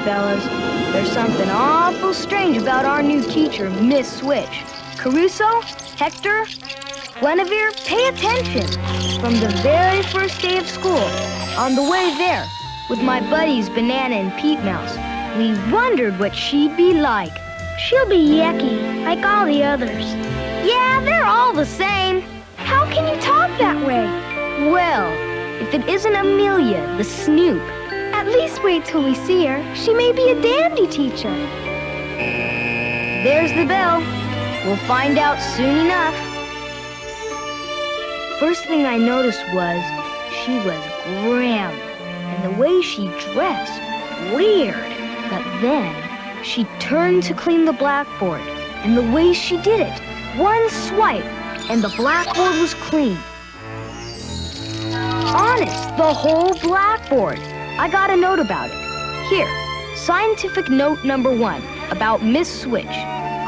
fellas. There's something awful strange about our new teacher, Miss Switch. Caruso, Hector, Guinevere, pay attention. From the very first day of school, on the way there, with my buddies Banana and Pete Mouse, we wondered what she'd be like. She'll be yucky, like all the others. Yeah, they're all the same. How can you talk that way? Well, if it isn't Amelia, the snoop. At least wait till we see her. She may be a dandy teacher. There's the bell. We'll find out soon enough. First thing I noticed was she was grim, and the way she dressed, weird. But then she turned to clean the blackboard, and the way she did it, one swipe, and the blackboard was clean. Honest, the whole blackboard. I got a note about it. Here, scientific note number 1 about Miss Switch.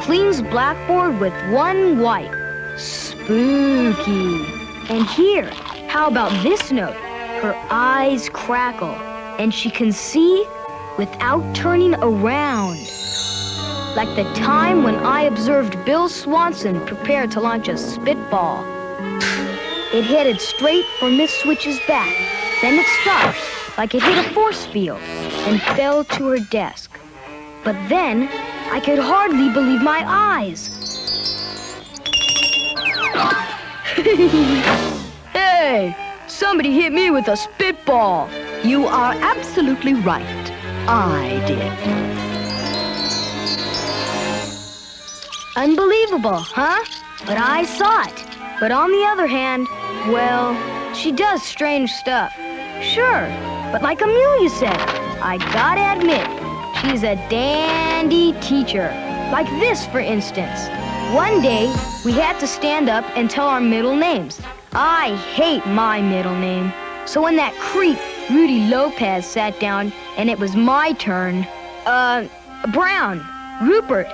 Cleans blackboard with one wipe. Spooky. And here, how about this note? Her eyes crackle, and she can see without turning around. Like the time when I observed Bill Swanson prepare to launch a spitball. It headed straight for Miss Switch's back. Then it stopped, like it hit a force field, and fell to her desk. But then, I could hardly believe my eyes. Hey, somebody hit me with a spitball. You are absolutely right. I did. Unbelievable, huh? But I saw it. But on the other hand, well, she does strange stuff. Sure, but like Amelia said, I gotta admit, she's a dandy teacher. Like this, for instance. One day, we had to stand up and tell our middle names. I hate my middle name. So when that creep, Rudy Lopez, sat down and it was my turn, Brown, Rupert,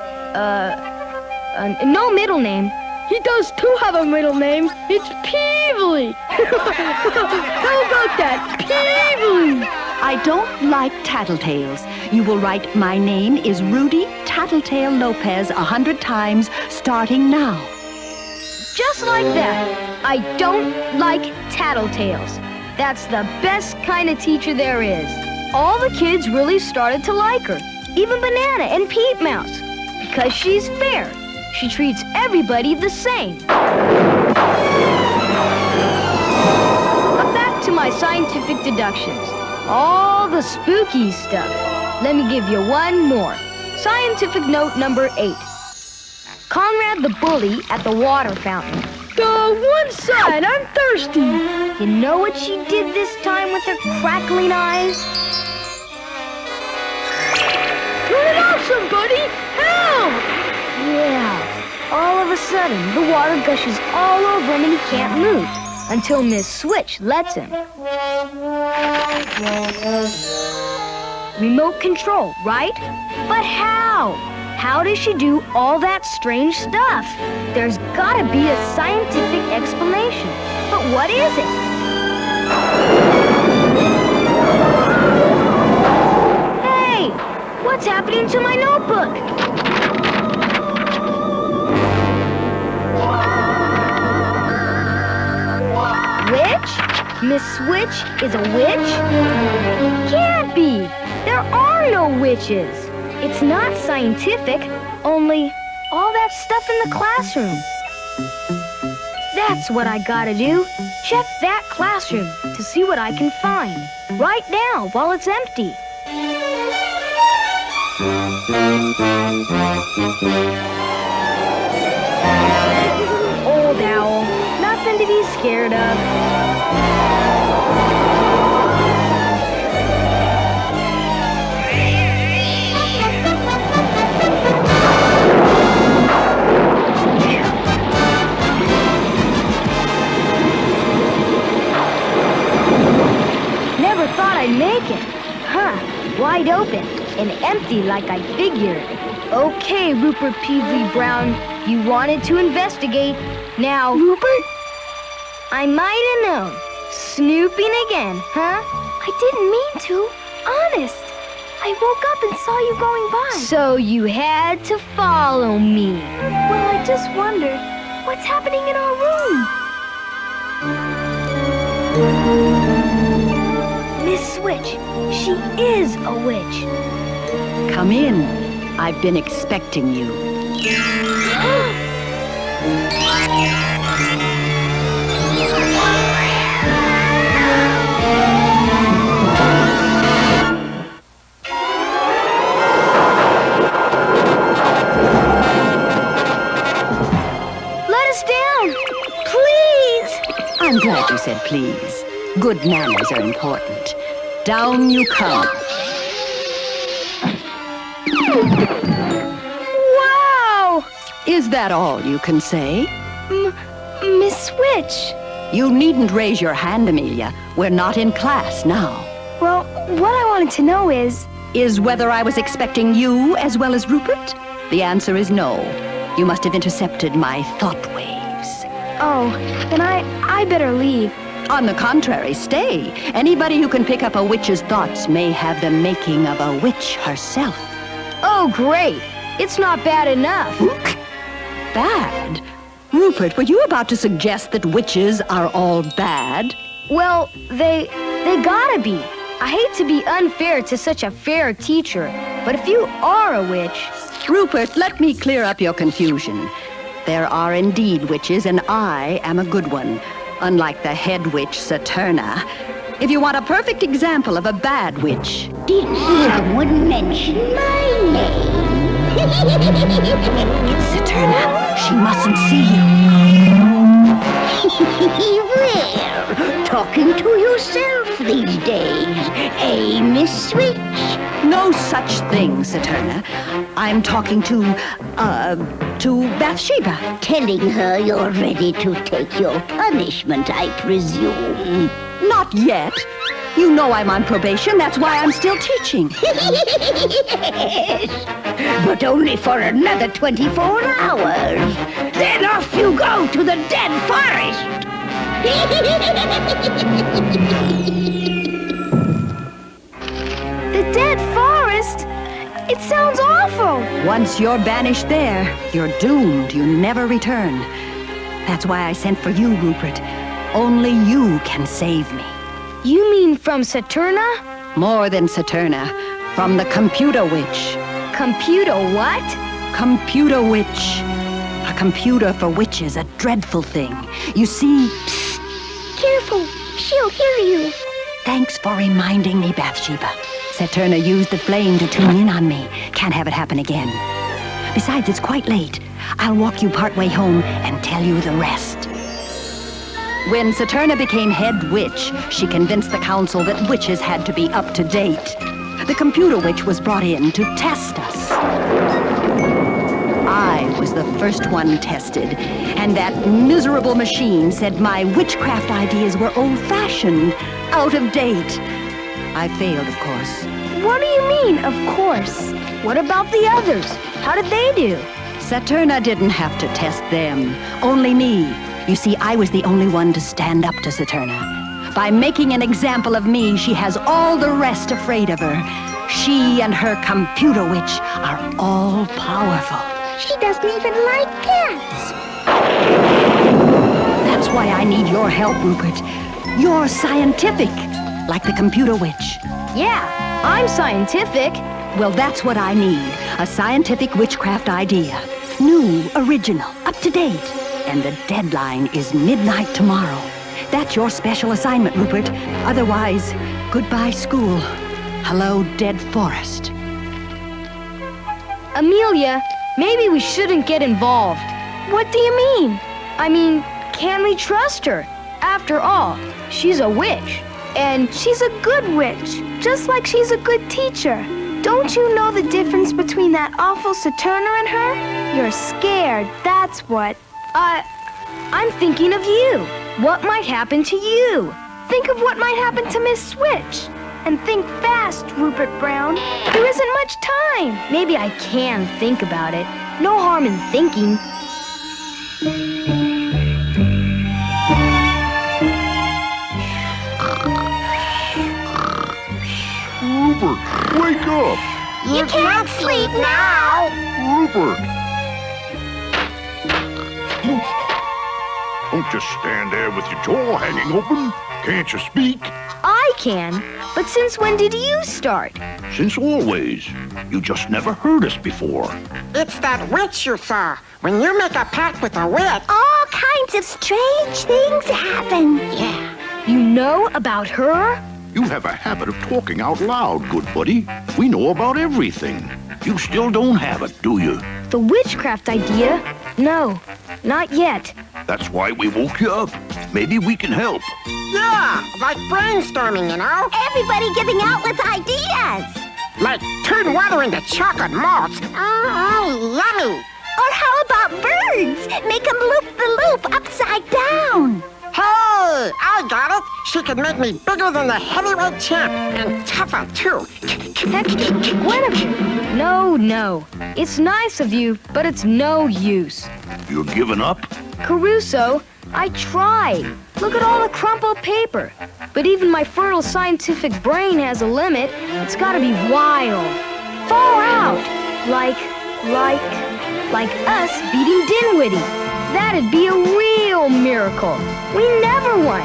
no middle name. He does too have a middle name. It's Peevely. How about that? Peevely. I don't like tattletales. You will write, my name is Rudy Tattletale Lopez 100 times, starting now. Just like that. I don't like tattletales. That's the best kind of teacher there is. All the kids really started to like her. Even Banana and Pete Mouse. Because she's fair. She treats everybody the same. But back to my scientific deductions. All the spooky stuff. Let me give you one more. Scientific note number 8. Conrad the bully at the water fountain. Go one side, I'm thirsty. You know what she did this time with her crackling eyes? Turn it off, somebody! Help! Yeah. All of a sudden, the water gushes all over him and he can't move. Until Miss Switch lets him. Remote control, right? But how? How does she do all that strange stuff? There's gotta be a scientific explanation. But what is it? Hey! What's happening to my notebook? Witch? Miss Switch is a witch? Can't be! There are no witches! It's not scientific, only all that stuff in the classroom. That's what I gotta do. Check that classroom to see what I can find. Right now, while it's empty. Old owl. Nothing to be scared of. Never thought I'd make it. Huh, wide open and empty like I figured. Okay, Rupert Peevely Brown, you wanted to investigate. Now, Rupert? I might have known. Snooping again, huh? I didn't mean to. Honest. I I woke up and saw you going by. So you had to follow me. Well, I just wondered, what's happening in our room? Miss Switch, she is a witch. Come in. I've been expecting you. Let us down, please. I'm glad you said please. Good manners are important. Down you come. Wow! Is that all you can say? Miss Switch. You needn't raise your hand, Amelia. We're not in class now. Well, what I wanted to know is Whether I was expecting you as well as Rupert? The answer is no. You must have intercepted my thought waves. oh, then I better leave. On the contrary, stay. Anybody who can pick up a witch's thoughts may have the making of a witch herself. Oh, great. It's not bad enough. Bad? Rupert, were you about to suggest that witches are all bad? Well, they gotta be. I hate to be unfair to such a fair teacher, but if you are a witch... Rupert, let me clear up your confusion. There are indeed witches, and I am a good one, unlike the head witch, Saturna. If you want a perfect example of a bad witch... Did someone mention my name? It's Saturna. She mustn't see you. There, talking to yourself these days, eh, Miss Switch? No such thing, Saturna. I'm talking to Bathsheba. Telling her you're ready to take your punishment, I presume. Not yet. You know I'm on probation. That's why I'm still teaching. Yes, but only for another 24 hours. Then off you go to the dead forest. The dead forest? It sounds awful. Once you're banished there, you're doomed. You never return. That's why I sent for you, Rupert. Only you can save me. You mean from Saturna? More than Saturna. From the computer witch. Computer what? Computer witch. A computer for witches, a dreadful thing. You see... Careful, she'll hear you. Thanks for reminding me, Bathsheba. Saturna used the flame to tune in on me. Can't have it happen again. Besides, it's quite late. I'll walk you partway home and tell you the rest. When Saturna became head witch, she convinced the council that witches had to be up to date. The computer witch was brought in to test us. I was the first one tested, and that miserable machine said my witchcraft ideas were old-fashioned, out of date. I failed, of course. What do you mean, of course? What about the others? How did they do? Saturna didn't have to test them, only me. You see, I was the only one to stand up to Saturna. By making an example of me, she has all the rest afraid of her. She and her computer witch are all powerful. She doesn't even like cats. That's why I need your help, Rupert. You're scientific, like the computer witch. Yeah, I'm scientific. Well, that's what I need. A scientific witchcraft idea. New, original, up to date. And the deadline is midnight tomorrow. That's your special assignment, Rupert. Otherwise, goodbye school. Hello, dead forest. Amelia, maybe we shouldn't get involved. What do you mean? I mean, can we trust her? After all, she's a witch. And she's a good witch, just like she's a good teacher. Don't you know the difference between that awful Saturna and her? You're scared, that's what. I'm thinking of you. What might happen to you? Think of what might happen to Miss Switch. And think fast, Rupert Brown. There isn't much time. Maybe I can think about it. No harm in thinking. Rupert, wake up. You can't sleep now. Rupert. Don't just stand there with your jaw hanging open. Can't you speak? I can, but since when did you start? Since always. You just never heard us before. It's that witch you saw. When you make a pact with a witch. All kinds of strange things happen. Yeah. You know about her? You have a habit of talking out loud, good buddy. We know about everything. You still don't have it, do you? The witchcraft idea? No, not yet. That's why we woke you up. Maybe we can help. Yeah, like brainstorming, you know? Everybody giving out with ideas. Like turn water into chocolate malts. Yummy. Or how about birds? Make them loop the loop upside down. Hey, I got it. She could make me bigger than the heavyweight champ and tougher, too. Hector, Guinevere. No. It's nice of you, but it's no use. You're giving up? Caruso, I tried. Look at all the crumpled paper. But even my fertile scientific brain has a limit. It's gotta be wild. Far out. Like us beating Dinwiddie. That'd be a real miracle. We never won.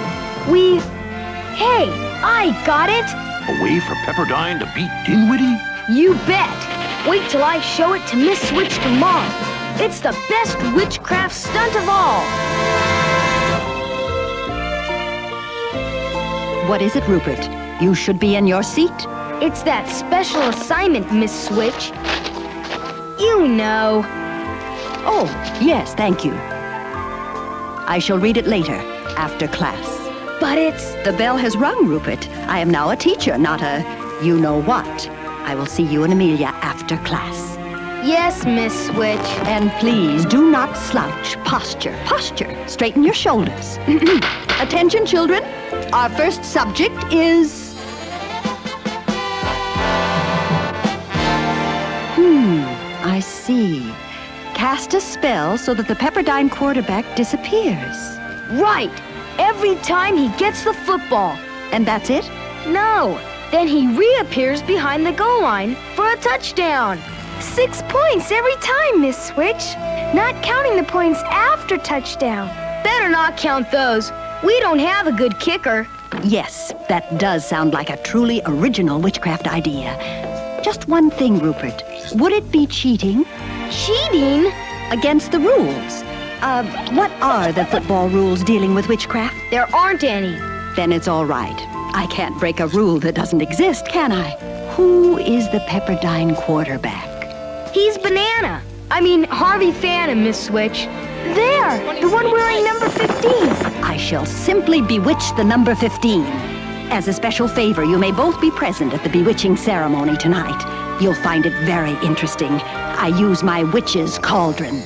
Hey, I got it. A way for Pepperdine to beat Dinwiddie? You bet. Wait till I show it to Miss Switch tomorrow. It's the best witchcraft stunt of all. What is it, Rupert? You should be in your seat. It's that special assignment, Miss Switch. You know. Oh, yes, thank you. I shall read it later, after class. But it's... The bell has rung, Rupert. I am now a teacher, not a you-know-what. I will see you and Amelia after class. Yes, Miss Switch. And please, do not slouch. Posture. Straighten your shoulders. Attention, children. Our first subject is... I see. Cast a spell so that the Pepperdine quarterback disappears. Right. Every time he gets the football. And that's it? No. Then he reappears behind the goal line for a touchdown. 6 points every time, Miss Switch. Not counting the points after touchdown. Better not count those. We don't have a good kicker. Yes, that does sound like a truly original witchcraft idea. Just one thing, Rupert. Would it be cheating? Cheating? Against the rules. What are the football rules dealing with witchcraft? There aren't any. Then it's all right. I can't break a rule that doesn't exist, can I? Who is the Pepperdine quarterback? He's Harvey Phantom, Miss Switch. There, the one wearing number 15. I shall simply bewitch the number 15. As a special favor, you may both be present at the bewitching ceremony tonight. You'll find it very interesting. I use my witch's cauldron.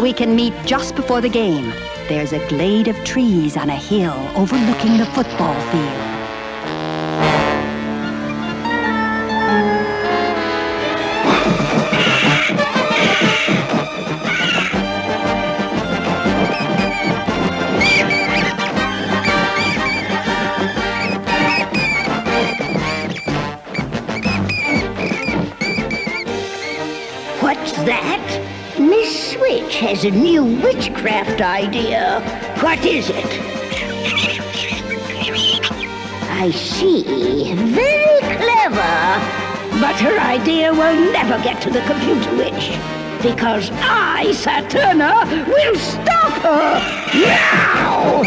We can meet just before the game. There's a glade of trees on a hill overlooking the football field. What's that? Miss Switch has a new witchcraft idea. What is it? I see. Very clever. But her idea will never get to the computer witch. Because I, Saturna, will stop her now!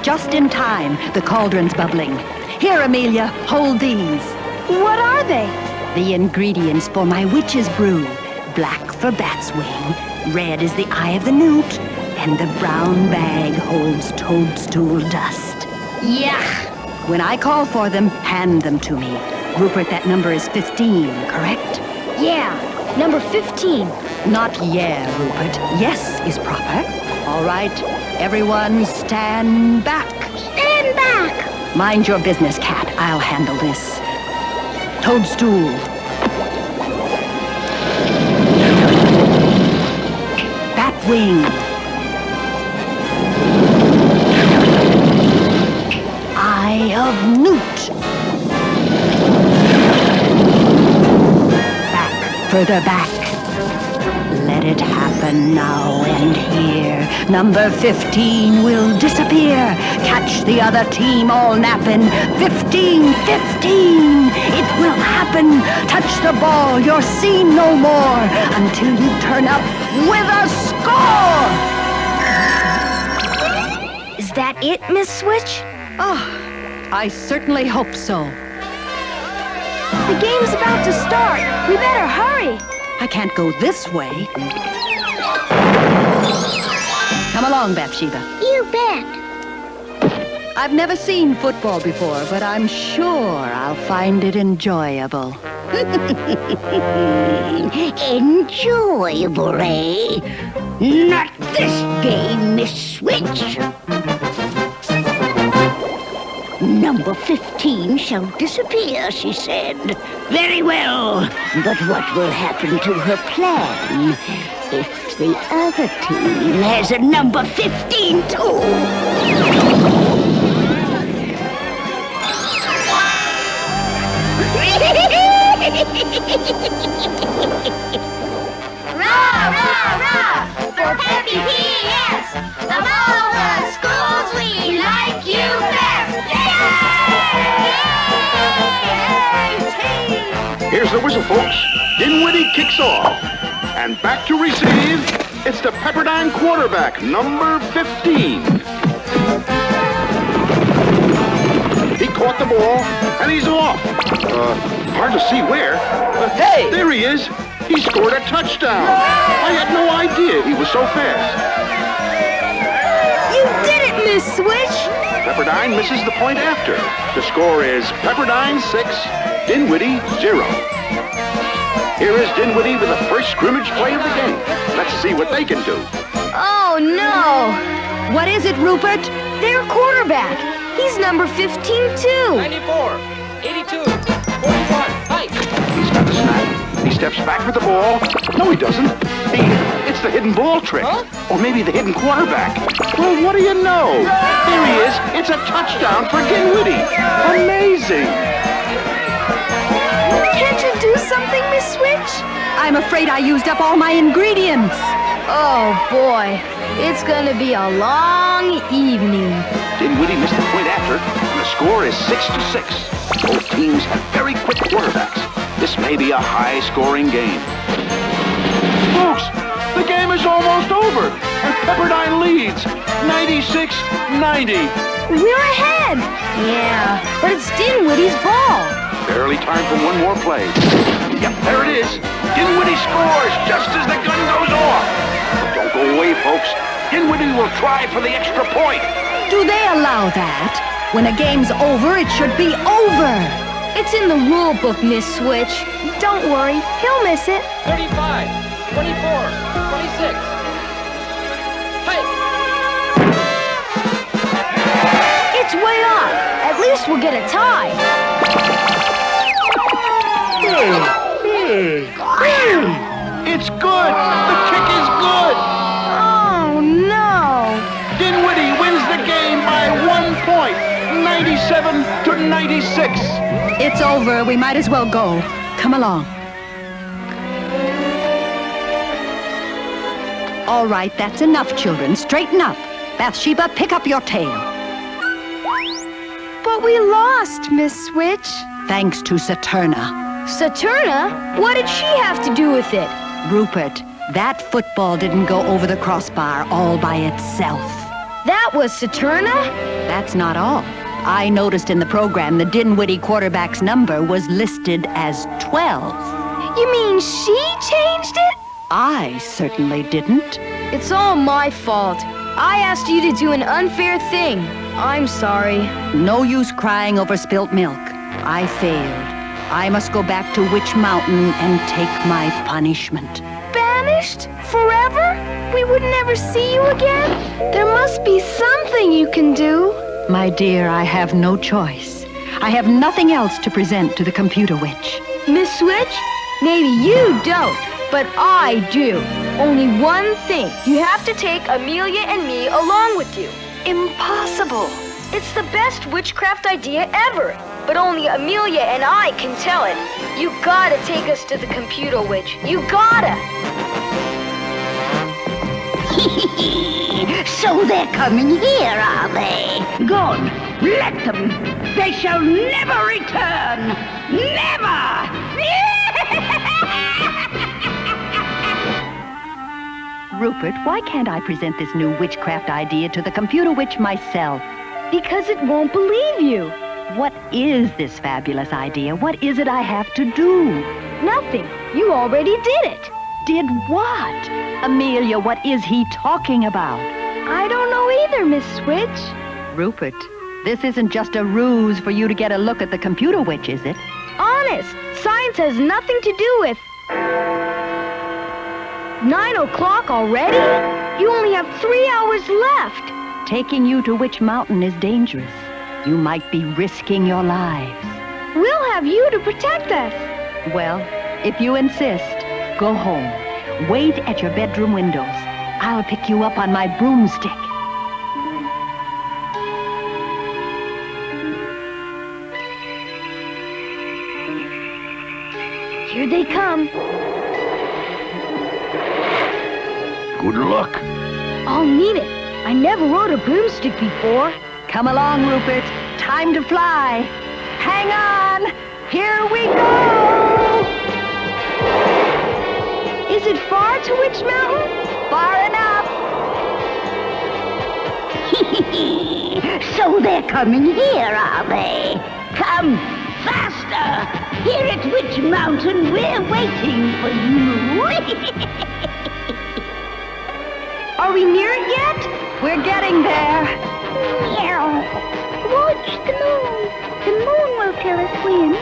Just in time, the cauldron's bubbling. Here, Amelia, hold these. What are they? The ingredients for my witch's brew. Black for bat's wing, red is the eye of the newt, and the brown bag holds toadstool dust. Yuck! When I call for them, hand them to me. Rupert, that number is 15, correct? Yeah, number 15. Not yeah, Rupert. Yes is proper. All right, everyone stand back. Stand back. Mind your business, Cat. I'll handle this. Toadstool. Batwing. Eye of Newt. Back, further back. Let it happen now and here. Number 15 will disappear. Catch the other team all napping. 15, 15. It will happen. Touch the ball. You're seen no more until you turn up with a score. Is that it, Miss Switch? Oh, I certainly hope so. The game's about to start. We better hurry. I can't go this way. Come along, Bathsheba. You bet. I've never seen football before, but I'm sure I'll find it enjoyable. Enjoyable, eh? Not this game, Miss Switch. Number 15 shall disappear, she said. Very well. But what will happen to her plan if the other team has a number 15 too? Rah, rah, rah! For Peppy P.S. Of all the schools, we like you best! Here's the whistle, folks. Dinwiddie kicks off. And back to receive, it's the Pepperdine quarterback, number 15. He caught the ball, and he's off. Hard to see where. Hey! There he is. He scored a touchdown. I had no idea he was so fast. You did it, Miss Switch. Pepperdine misses the point after. The score is Pepperdine 6, Dinwiddie 0. Here is Dinwiddie with the first scrimmage play of the game. Let's see what they can do. Oh, no. What is it, Rupert? Their quarterback. He's number 15, too. 94, 82, 41, height. He's got the snap. He steps back for the ball. No, he doesn't. It's the hidden ball trick. Huh? Or maybe the hidden quarterback. Well, what do you know? There he is. It's a touchdown for Dinwiddie. Amazing. Can't you do something, Miss Switch? I'm afraid I used up all my ingredients. Oh, boy. It's gonna be a long evening. Dinwiddie missed the point after, and the score is 6-6. Both teams have very quick quarterbacks. This may be a high-scoring game. Folks, the game is almost over, and Pepperdine leads 96-90. We're ahead. Yeah, but it's Dinwiddie's ball. Barely time for one more play. Yep, there it is. Dinwiddie scores just as the gun goes off. But don't go away, folks. Dinwiddie will try for the extra point. Do they allow that? When a game's over, it should be over. It's in the rule book, Miss Switch. Don't worry, he'll miss it. 35, 24, 26. Height. It's way off. At least we'll get a tie. It's good. The kick is good. Oh, no. Dinwiddie wins the game by 1 point, 97-96. It's over. We might as well go. Come along. All right, that's enough, children. Straighten up. Bathsheba, pick up your tail. But we lost, Miss Switch. Thanks to Saturna. Saturna? What did she have to do with it? Rupert, that football didn't go over the crossbar all by itself. That was Saturna? That's not all. I noticed in the program the Dinwiddie quarterback's number was listed as 12. You mean she changed it? I certainly didn't. It's all my fault. I asked you to do an unfair thing. I'm sorry. No use crying over spilt milk. I failed. I must go back to Witch Mountain and take my punishment. Banished? Forever? We would never see you again? There must be something you can do. My dear, I have no choice. I have nothing else to present to the computer witch. Miss Switch, maybe you don't, but I do. Only one thing. You have to take Amelia and me along with you. Impossible. It's the best witchcraft idea ever. But only Amelia and I can tell it. You gotta take us to the computer witch. You gotta. So they're coming here, are they? Good. Let them. They shall never return. Never! Rupert, why can't I present this new witchcraft idea to the computer witch myself? Because it won't believe you. What is this fabulous idea? What is it I have to do? Nothing. You already did it. Did what? Amelia, what is he talking about? I don't know either, Miss Switch. Rupert, this isn't just a ruse for you to get a look at the computer witch, is it? Honest, science has nothing to do with... 9 o'clock already? You only have 3 hours left. Taking you to Witch Mountain is dangerous. You might be risking your lives. We'll have you to protect us. Well, if you insist, go home. Wait at your bedroom windows. I'll pick you up on my broomstick. Here they come. Good luck. I'll need it. I never rode a broomstick before. Come along, Rupert. Time to fly. Hang on. Here we go. Is it far to Witch Mountain? Far enough. So they're coming here, are they? Come faster. Here at Witch Mountain, we're waiting for you. Are we near it yet? We're getting there. Meow. Watch the moon. The moon will tell us when.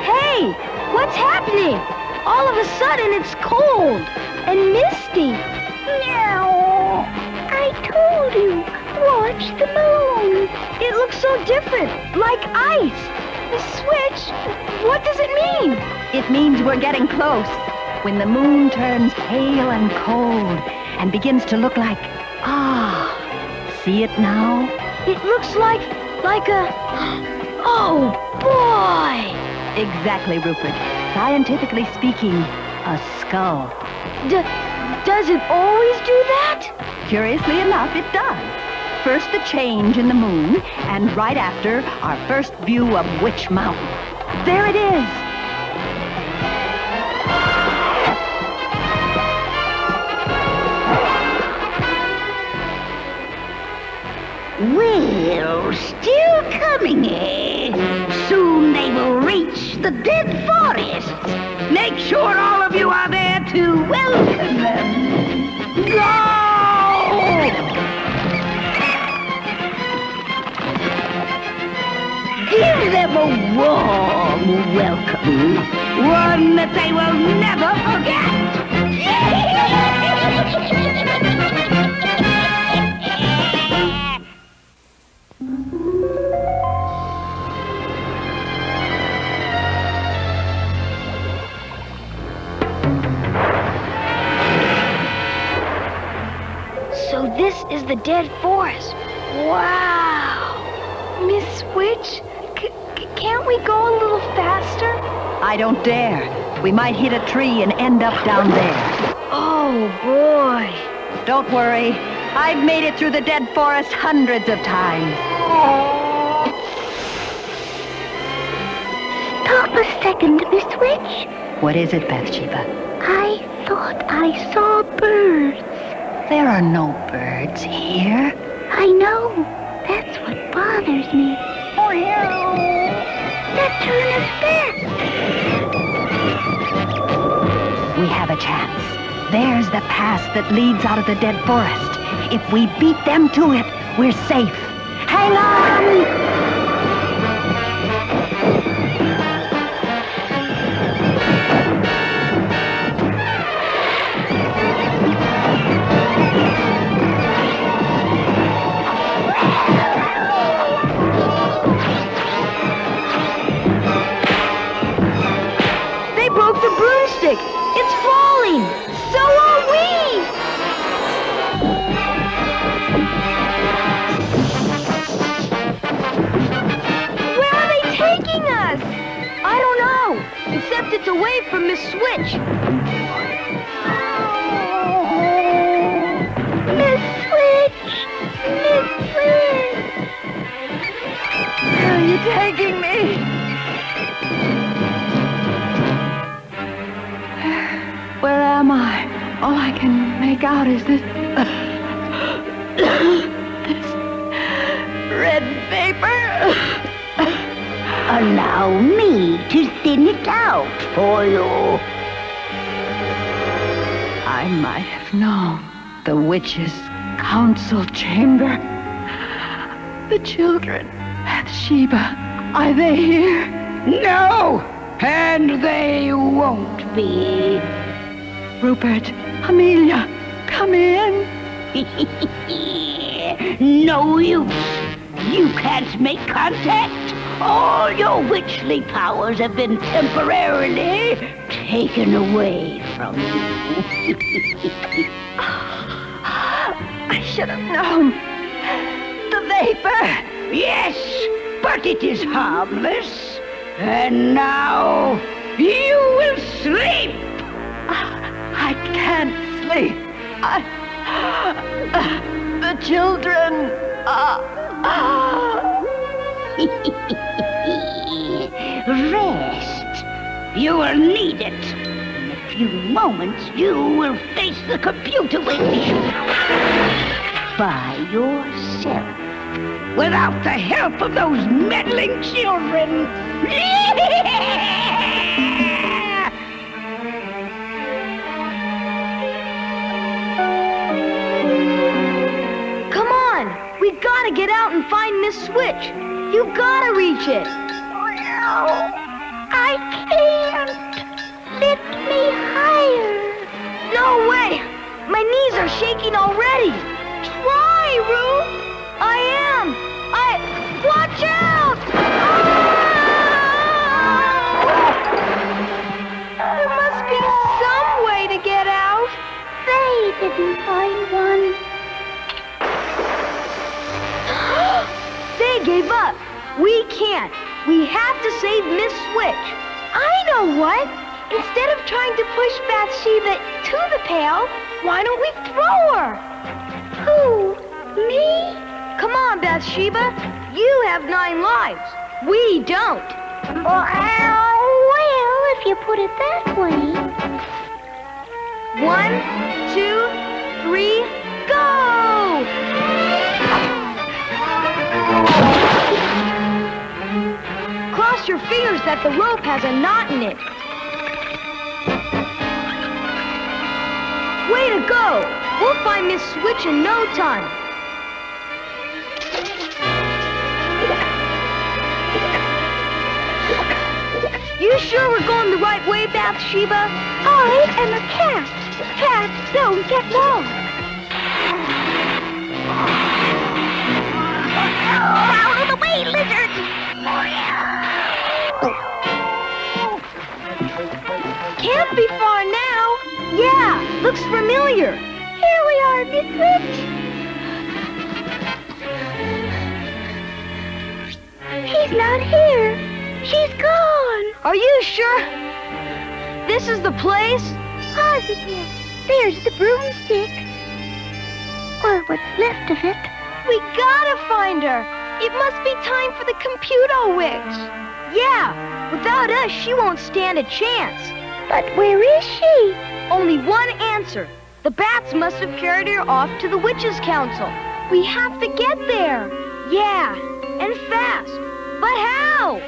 Hey, what's happening? All of a sudden, it's cold and misty. Meow. I told you. Watch the moon. It looks so different, like ice. The switch, what does it mean? It means we're getting close. When the moon turns pale and cold and begins to look like... See it now? It looks like a... Oh, boy! Exactly, Rupert. Scientifically speaking, a skull. Does it always do that? Curiously enough, it does. First the change in the moon, and right after, our first view of Witch Mountain. There it is! Well, still coming, eh? Soon they will reach the dead forests. Make sure all of you are there to welcome them. Go! Give them a warm welcome. One that they will never forget. So this is the dead forest. Wow! Miss Witch, can't we go a little faster? I don't dare. We might hit a tree and end up down there. Oh, boy. Don't worry. I've made it through the dead forest hundreds of times. Stop a second, Miss Witch. What is it, Bathsheba? I thought I saw birds. There are no birds here. I know. That's what bothers me. That turn is fast. We have a chance. There's the pass that leads out of the dead forest. If we beat them to it, we're safe. Hang on! the broomstick! It's falling! So are we! Where are they taking us? I don't know, except it's away from Miss Switch. Miss Switch! Miss Switch! Where are you taking me? Where am I? All I can make out is this... this red vapor. Allow me to thin it out for you. I might have known. The witch's council chamber. The children, Bathsheba, are they here? No, and they won't be. Rupert, Amelia, come in. No use. You can't make contact. All your witchly powers have been temporarily taken away from you. I should have known. The vapor. Yes, but it is harmless. And now you will sleep. I can't sleep. The children. Rest. You will need it. In a few moments, you will face the computer witch by yourself, without the help of those meddling children. Come on! We gotta get out and find Miss Switch. You gotta reach it. I can't. Lift me higher. No way! My knees are shaking already. Try, Roo. I am. Watch out! There must be some way to get out. They didn't find one. They gave up. We can't. We have to save Miss Switch. I know what. Instead of trying to push Bathsheba to the pail, why don't we throw her? Who? Me? Come on, Bathsheba. You have 9 lives. We don't. Well, if you put it that way. 1, 2, 3, go! Cross your fingers that the rope has a knot in it. Way to go! We'll find Miss Switch in no time. You sure we're going the right way, Bathsheba? I am a cat. Cats don't get lost. Out of the way, lizard! Can't be far now. Yeah, looks familiar. Here we are, Miss Switch. She's not here. She's gone. Are you sure? This is the place? Positive. There's the broomstick. Or what's left of it. We gotta find her. It must be time for the computer witch. Yeah, without us, she won't stand a chance. But where is she? Only one answer. The bats must have carried her off to the Witches' Council. We have to get there. Yeah, and fast. But how?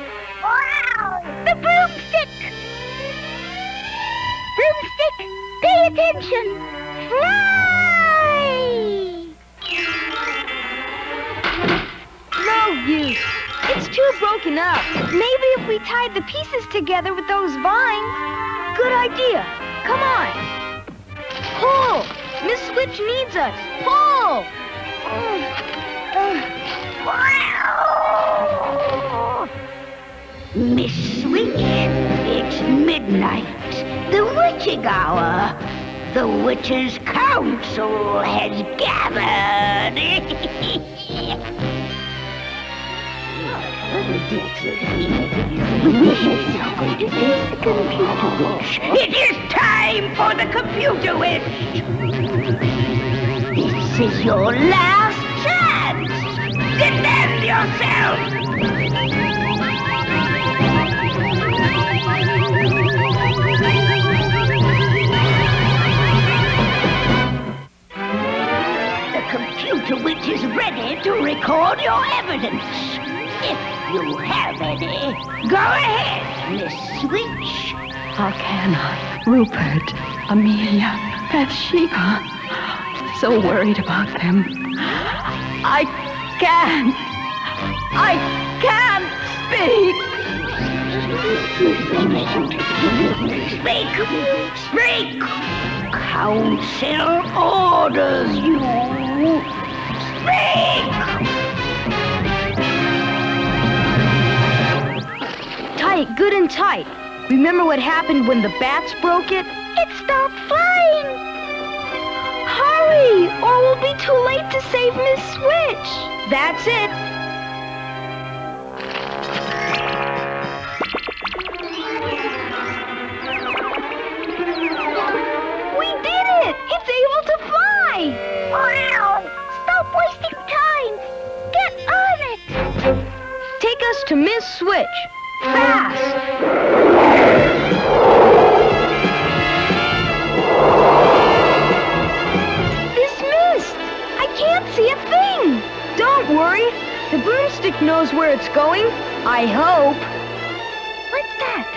Wow! The broomstick! Broomstick, pay attention! Fly! No use. It's too broken up. Maybe if we tied the pieces together with those vines. Good idea. Come on. Pull. Miss Switch needs us. Pull. Miss Switch, it's midnight. the witching hour. The Witches' Council has gathered. It is time for the computer witch. This is your last chance. Defend yourself. The computer witch is ready to record your evidence. If you have any, go ahead, Miss Switch. How can I? Rupert, Amelia, Bathsheba. So worried about them. I can't speak. Speak! Council orders you. Speak! Tight, good and tight. Remember what happened when the bats broke it? It stopped flying. Hurry, or we'll be too late to save Miss Switch. That's it. We did it! It's able to fly! Wow! Stop wasting time! Get on it! Take us to Miss Switch. Fast! Dismissed! I can't see a thing! Don't worry. The broomstick knows where it's going. I hope. What's that?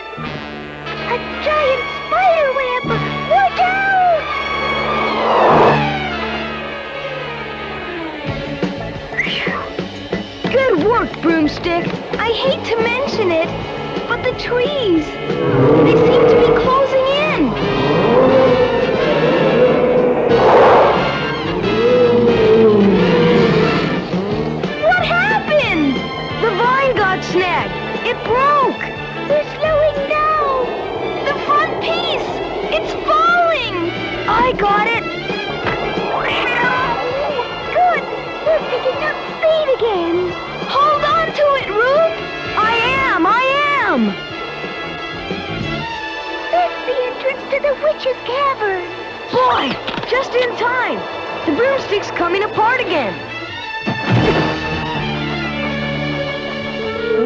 A giant spider web! Look out! Good work, broomstick. I hate to mention it, but the trees, they seem to be closing in. What happened? The vine got snagged. It broke. They're slowing down. The front piece, it's falling. I got it. Good, we're picking up speed again. Hold on to it, Rube. I am. That's the entrance to the witch's cavern. Boy, just in time. The broomstick's coming apart again.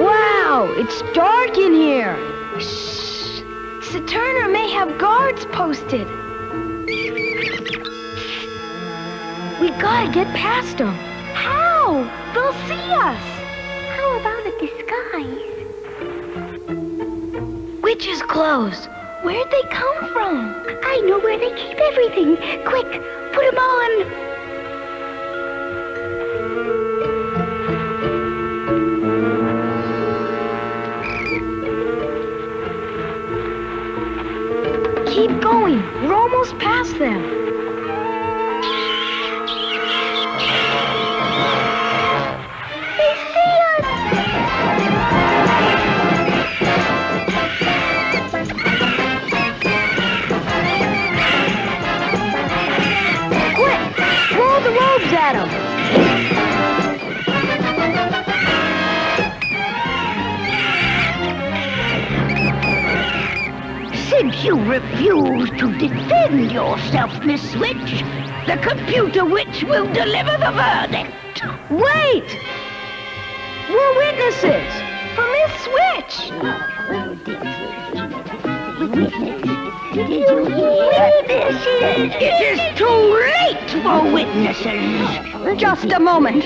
Wow, it's dark in here. Shh. Saturna may have guards posted. We gotta get past them. How? They'll see us. How about a disguise? Witch's clothes. Where'd they come from? I know where they keep everything. Quick, put them on. Keep going. We're almost past them. They see us. Quick, throw the robes at them. Since you refuse to defend yourself, Miss Switch, the computer witch will deliver the verdict. Wait! We're witnesses. For Miss Switch. Witnesses! It is too late for witnesses. Just a moment.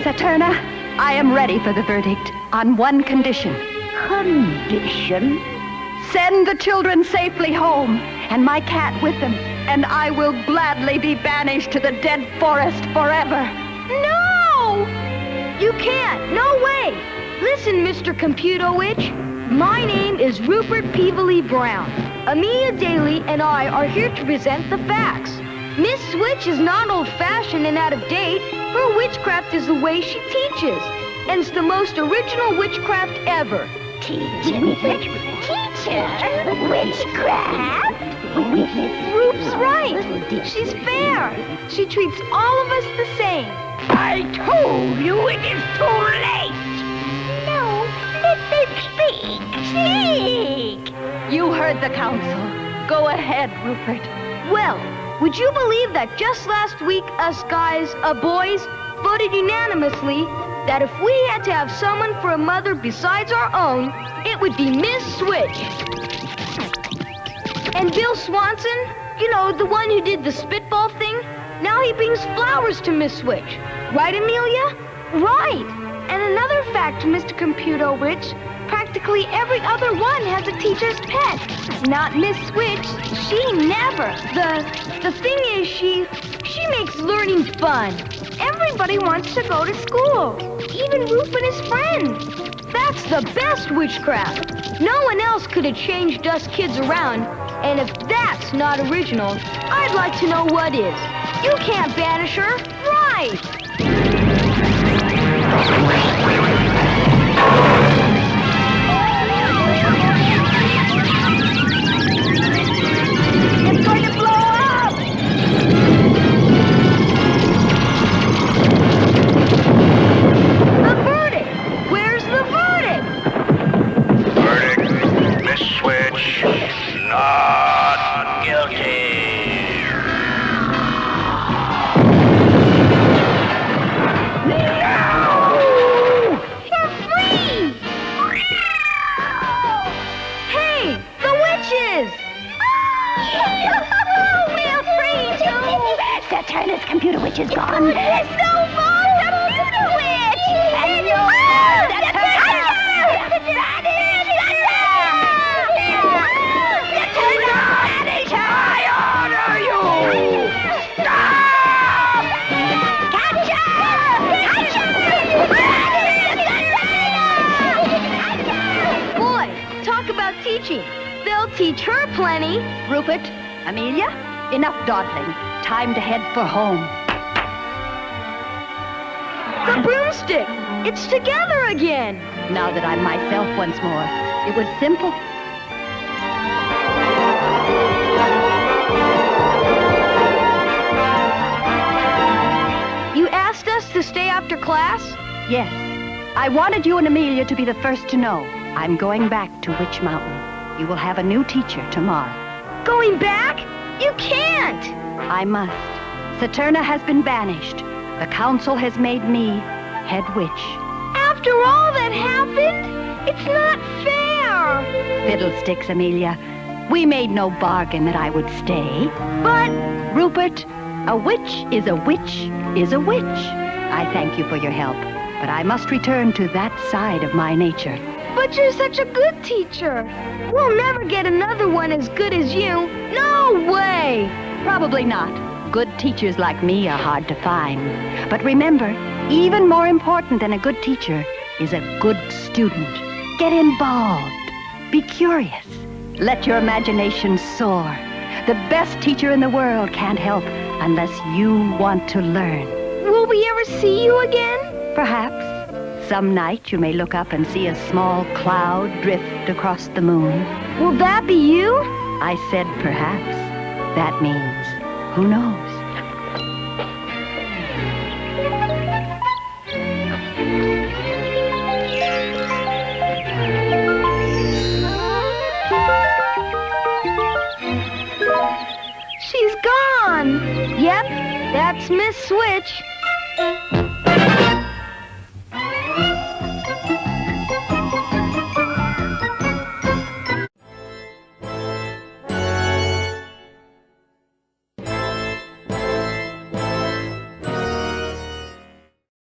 Saturna, I am ready for the verdict on one condition. Condition? Send the children safely home, and my cat with them, and I will gladly be banished to the dead forest forever. No! You can't. No way. Listen, Mr. Computer Witch. My name is Rupert Peevely Brown. Amelia, Daley, and I are here to present the facts. Miss Switch is not old-fashioned and out of date. Her witchcraft is the way she teaches. And it's the most original witchcraft ever. Teacher? Witchcraft? Roop's right. She's fair. She treats all of us the same. I told you it is too late. No, let them speak. Speak. You heard the council. Go ahead, Rupert. Well, would you believe that just last week us guys, boys, voted unanimously that if we had to have someone for a mother besides our own, it would be Miss Switch. And Bill Swanson, you know, the one who did the spitball thing, now he brings flowers to Miss Switch. Right, Amelia? Right. And another fact, Mr. Computer Witch, practically every other one has a teacher's pet. Not Miss Switch. She never. The thing is, she makes learning fun. Everybody wants to go to school. Even Rupert and his friends. That's the best witchcraft. No one else could have changed us kids around. And if that's not original, I'd like to know what is. You can't banish her. Right. It's going to blow up. The verdict. Where's the verdict? Verdict, Miss Switch, not guilty. You're free! Hey, the witches! We're free too. Saturna's computer witch is gone. It's no more Computer Witch! And Boy, talk about teaching. They'll teach her plenty. Rupert, Amelia, enough dawdling. Time to head for home. The broomstick. It's together again. Now that I'm myself once more, it was simple. You asked us to stay after class? Yes, I wanted you and Amelia to be the first to know. I'm going back to Witch Mountain. You will have a new teacher tomorrow. Going back? You can't! I must. Saturna has been banished. The council has made me head witch. After all that happened, it's not fair. Fiddlesticks, Amelia. We made no bargain that I would stay. But, Rupert, a witch is a witch is a witch. I thank you for your help, but I must return to that side of my nature. But you're such a good teacher. we'll never get another one as good as you. No way! Probably not. Good teachers like me are hard to find. But remember, even more important than a good teacher is a good student. Get involved. Be curious. Let your imagination soar. The best teacher in the world can't help unless you want to learn. Will we ever see you again? Perhaps. Some night you may look up and see a small cloud drift across the moon. Will that be you? I said perhaps. That means, who knows? She's gone. Yep, that's Miss Switch.